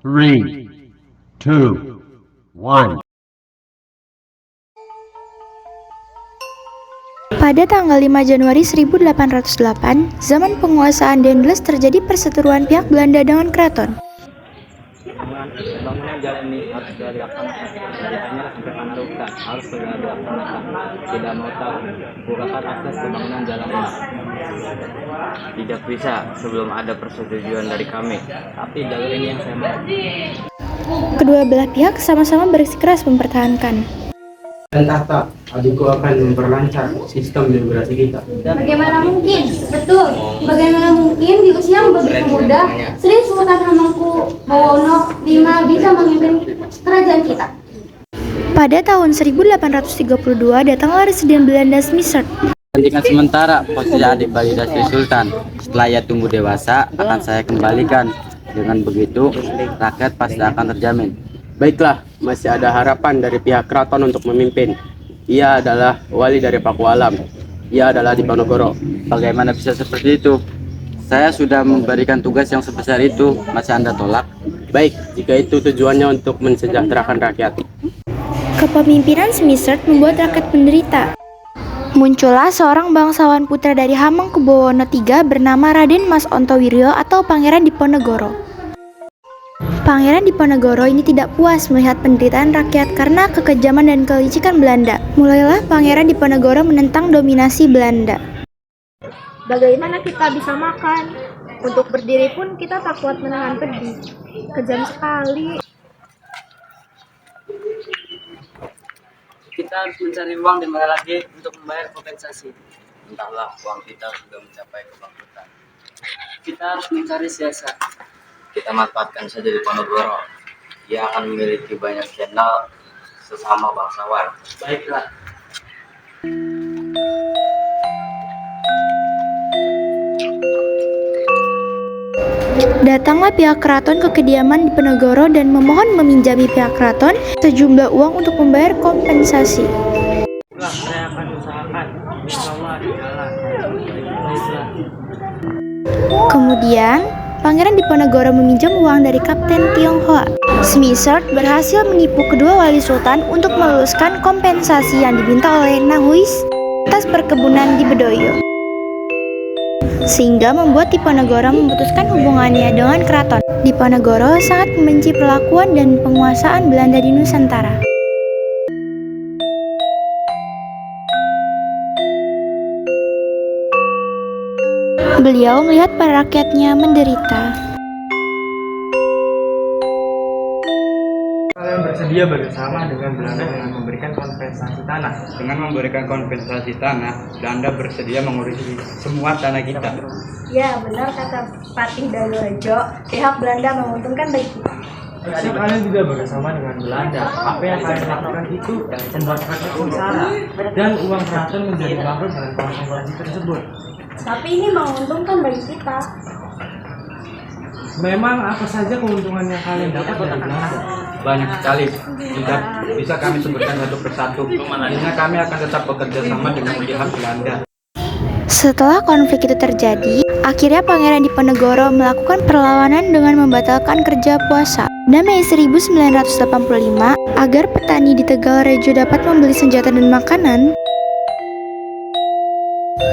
3, 2, 1. Pada tanggal 5 Januari 1808, zaman penguasaan Daendels terjadi perseteruan pihak Belanda dengan keraton. Pembangunan jalan ini harus segera dilaksanakan. Dari Tangerang sampai Panarukan harus segera dilaksanakan. Tidak mau tahu, bukakan akses pembangunan jalan ini. Tidak bisa sebelum ada persetujuan dari kami. Tapi jalur ini yang saya mau. Kedua belah pihak sama-sama bersikeras mempertahankan. Dan Tata, adikku akan memperlancar sistem demokrasi kita. Bagaimana mungkin? Betul. Bagaimana mungkin di usia yang begitu muda, Sri Sultan Hamengkubuwono V bisa memimpin kerajaan kita? Pada tahun 1832 datanglah Residen Belanda Smitherd. Hentikan sementara posisi adik balita Sri Sultan. Setelah ia tumbuh dewasa, akan saya kembalikan. Dengan begitu, rakyat pasti akan terjamin. Baiklah, masih ada harapan dari pihak keraton untuk memimpin. Ia adalah wali dari Pakualam. Ia adalah Diponegoro. Bagaimana bisa seperti itu? Saya sudah memberikan tugas yang sebesar itu, masih Anda tolak? Baik, jika itu tujuannya untuk mensejahterakan rakyat. Kepemimpinan Smitherd membuat rakyat menderita. Muncullah seorang bangsawan putra dari Hamengkubuwono III bernama Raden Mas Ontowiryo atau Pangeran Diponegoro. Pangeran Diponegoro ini tidak puas melihat penderitaan rakyat karena kekejaman dan kelicikan Belanda. Mulailah Pangeran Diponegoro menentang dominasi Belanda. Bagaimana kita bisa makan? Untuk berdiri pun kita tak kuat menahan pedih. Kejam sekali. Kita harus mencari uang di mana lagi untuk membayar kompensasi. Entahlah, uang kita sudah mencapai kebangkrutan. Kita harus mencari siasat. Kita manfaatkan saja Diponegoro. Dia akan memiliki banyak channel sesama bangsawan. Baiklah. Datanglah pihak keraton ke kediaman Diponegoro dan memohon meminjami pihak keraton sejumlah uang untuk membayar kompensasi. Saya akan usahakan. Insyaallah dijalan. Baiklah. Kemudian, Pangeran Diponegoro meminjam uang dari Kapten Tionghoa. Smitherd berhasil menipu kedua wali sultan untuk meluluskan kompensasi yang diminta oleh Nahuis atas perkebunan di Bedoyo, sehingga membuat Diponegoro memutuskan hubungannya dengan keraton. Diponegoro sangat membenci perlakuan dan penguasaan Belanda di Nusantara. Beliau melihat para rakyatnya menderita. Kalian bersedia bersama dengan Belanda dengan memberikan kompensasi tanah. Dengan memberikan kompensasi tanah, Belanda bersedia mengurusi semua tanah kita. Ya, benar kata Patih Danurejo. Pihak Belanda menguntungkan bagi kita. Jika kalian juga bersama dengan Belanda, apa yang kalian lakukan itu membuat rakyat sengsara dan uang keraton menjadi bangkrut dengan kompensasi tersebut. Tapi ini menguntungkan bagi kita. Memang apa saja keuntungan yang kalian dapat dari Belanda? Banyak sekali. Tidak bisa kami sebutkan satu persatu. Intinya kami akan tetap bekerja sama dengan pihak Belanda. Setelah konflik itu terjadi, akhirnya Pangeran Diponegoro melakukan perlawanan dengan membatalkan kerja puasa. Damai 1985 agar petani di Tegal Rejo dapat membeli senjata dan makanan.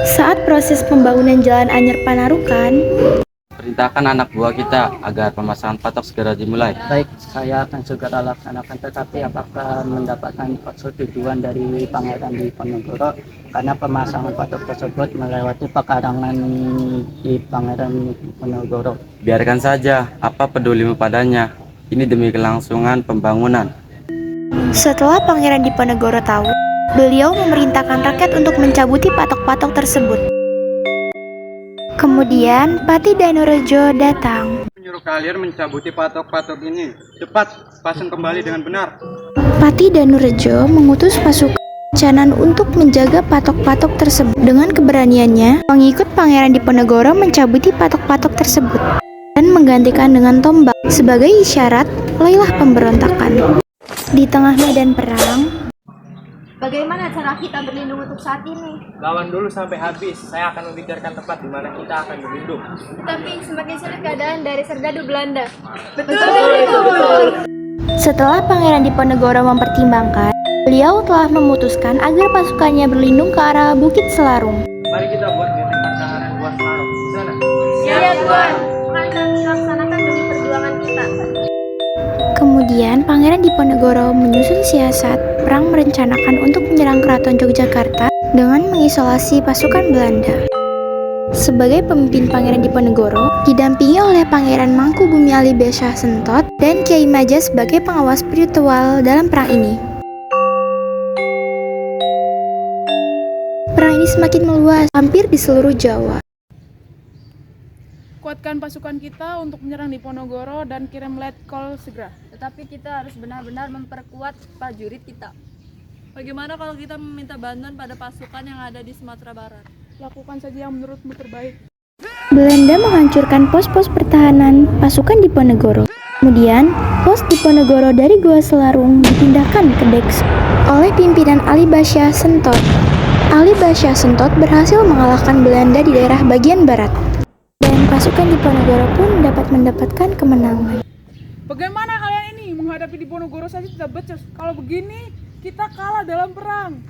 Saat proses pembangunan Jalan Anyer Panarukan, Perintahkan anak buah kita agar pemasangan patok segera dimulai. Baik, saya akan segera laksanakan, tetapi apakah mendapatkan persetujuan dari Pangeran Diponegoro karena pemasangan patok tersebut melewati pekarangan di Pangeran Diponegoro? Biarkan saja, apa pedulimu padanya? Ini demi kelangsungan pembangunan. setelah Pangeran Diponegoro tahu, beliau memerintahkan rakyat untuk mencabuti patok-patok tersebut. Kemudian Patih Danurejo datang. Menyuruh kalian mencabuti patok-patok ini. Cepat, pasang kembali dengan benar. Patih Danurejo mengutus pasukan Canan untuk menjaga patok-patok tersebut. Dengan keberaniannya, pengikut Pangeran Diponegoro mencabuti patok-patok tersebut dan menggantikan dengan tombak sebagai isyarat mulailah pemberontakan. Di tengah medan perang, Bagaimana cara kita berlindung untuk saat ini? Lawan dulu sampai habis. Saya akan memikirkan tempat di mana kita akan berlindung. Tetapi semakin sulit keadaan dari serdadu Belanda. Setelah Pangeran Diponegoro mempertimbangkan, beliau telah memutuskan agar pasukannya berlindung ke arah Bukit Selarung. Mari kita buat benteng pertahanan buat Selarong di sana. Ya Tuan, akan kami laksanakan demi perjuangan kita. Kemudian Pangeran Diponegoro menyusun siasat perang merencanakan untuk menyerang Keraton Yogyakarta dengan mengisolasi pasukan Belanda. Sebagai pemimpin Pangeran Diponegoro, didampingi oleh Pangeran Mangkubumi Alibasya Sentot dan Kiai Maja sebagai pengawas spiritual dalam perang ini. Perang ini semakin meluas, hampir di seluruh Jawa. Kuatkan pasukan kita untuk menyerang Diponegoro dan kirim letkol segera. Tetapi kita harus benar-benar memperkuat prajurit kita. Bagaimana kalau kita meminta bantuan pada pasukan yang ada di Sumatera Barat? Lakukan saja yang menurutmu terbaik. Belanda menghancurkan pos-pos pertahanan pasukan Diponegoro. Kemudian, pos Diponegoro dari Gua Selarung dipindahkan ke Deks oleh pimpinan Alibasya Sentot. Alibasya Sentot berhasil mengalahkan Belanda di daerah bagian barat. Dan pasukan Diponegoro pun dapat mendapatkan kemenangan. Bagaimana kalian ini menghadapi Diponegoro saja tidak becus? Kalau begini, kita kalah dalam perang.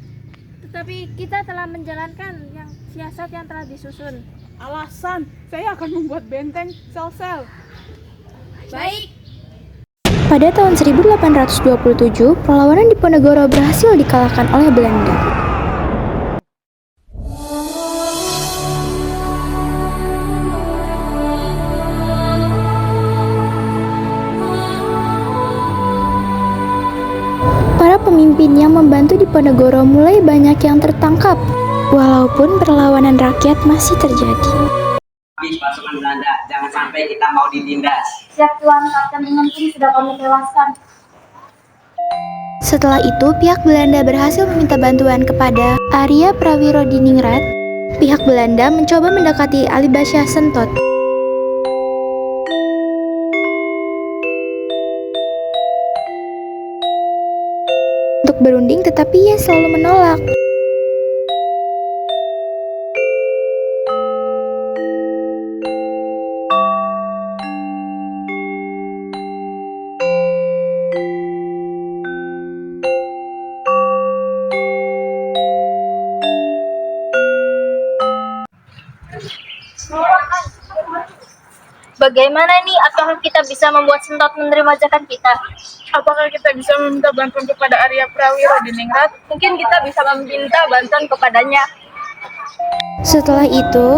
Tetapi kita telah menjalankan siasat yang telah disusun. Alasan, saya akan membuat benteng sel-sel. Baik. Pada tahun 1827, perlawanan Diponegoro berhasil dikalahkan oleh Belanda. Para pemimpin yang membantu Diponegoro mulai banyak yang tertangkap, walaupun perlawanan rakyat masih terjadi. Habis pasukan Belanda, jangan sampai kita mau ditindas. Siap Tuan, Kapten dengan tim sudah kami tewaskan. Setelah itu, pihak Belanda berhasil meminta bantuan kepada Arya Prawiro Diningrat. Pihak Belanda mencoba mendekati Alibasya Sentot. Untuk berunding, tetapi ia selalu menolak. Bagaimana nih? Apakah kita bisa membuat Sentot menerima ajakan kita? Apakah kita bisa meminta bantuan kepada Arya Prawiro Diningrat? Mungkin kita bisa meminta bantuan kepadanya. Setelah itu,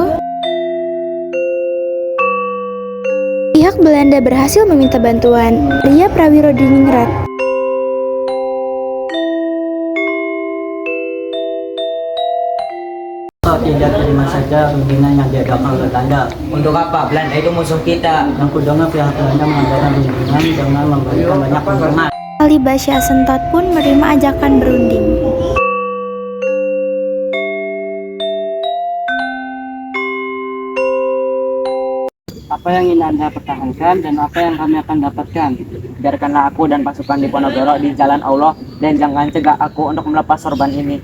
pihak Belanda berhasil meminta bantuan Arya Prawiro Diningrat. Tidak terima saja pembinaan yang diadakan oleh Belanda. Untuk apa? Belanda itu musuh kita. Yang kudengar pihak Belanda mengadakan pembinaan dengan memberikan banyak keuntungan. Alibasya Sentot pun menerima ajakan berunding. Apa yang ingin Anda pertahankan dan apa yang kami akan dapatkan? Biarkanlah aku dan pasukan Diponegoro di jalan Allah dan jangan cegah aku untuk melepas sorban ini.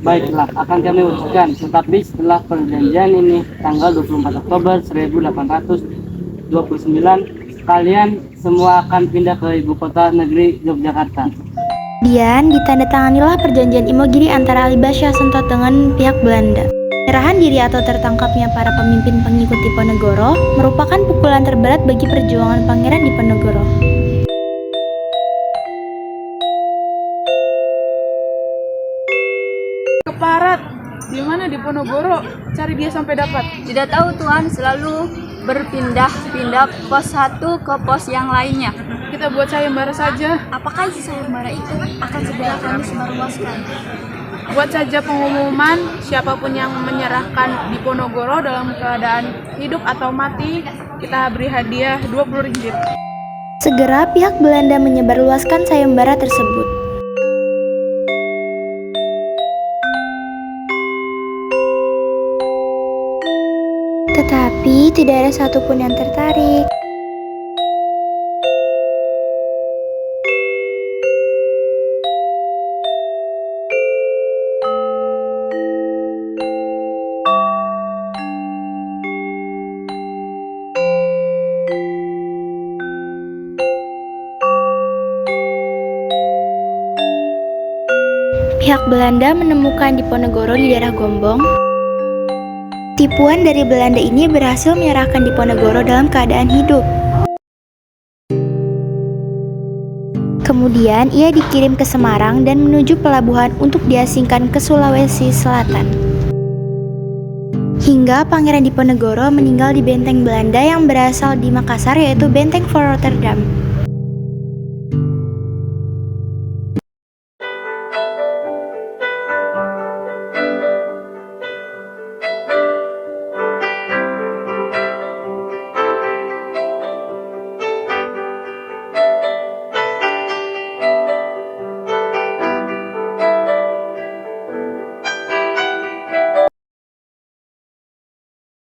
Baiklah, akan kami wujudkan. Tetapi setelah perjanjian ini, tanggal 24 Oktober 1829, kalian semua akan pindah ke ibu kota negeri Yogyakarta. Kemudian ditandatanganilah perjanjian Imogiri antara Alibasya Sentot dengan pihak Belanda. Penyerahan diri atau tertangkapnya para pemimpin pengikut Diponegoro merupakan pukulan terberat bagi perjuangan Pangeran Diponegoro. Keparat, di mana Diponegoro? Cari dia sampai dapat. Tidak tahu Tuan, selalu berpindah-pindah pos satu ke pos yang lainnya. Kita buat sayembara saja. Apakah isi sayembara itu akan segera kami sebarluaskan? Buat saja pengumuman, siapapun yang menyerahkan Diponegoro dalam keadaan hidup atau mati, kita beri hadiah 20 ringgit. Segera pihak Belanda menyebarluaskan sayembara tersebut. Tetapi tidak ada satupun yang tertarik. Pihak Belanda menemukan Diponegoro di daerah Gombong. Tipuan dari Belanda ini berhasil menyerahkan Diponegoro dalam keadaan hidup. Kemudian ia dikirim ke Semarang dan menuju pelabuhan untuk diasingkan ke Sulawesi Selatan. Hingga Pangeran Diponegoro meninggal di benteng Belanda yang berasal di Makassar, yaitu Benteng Voor Rotterdam.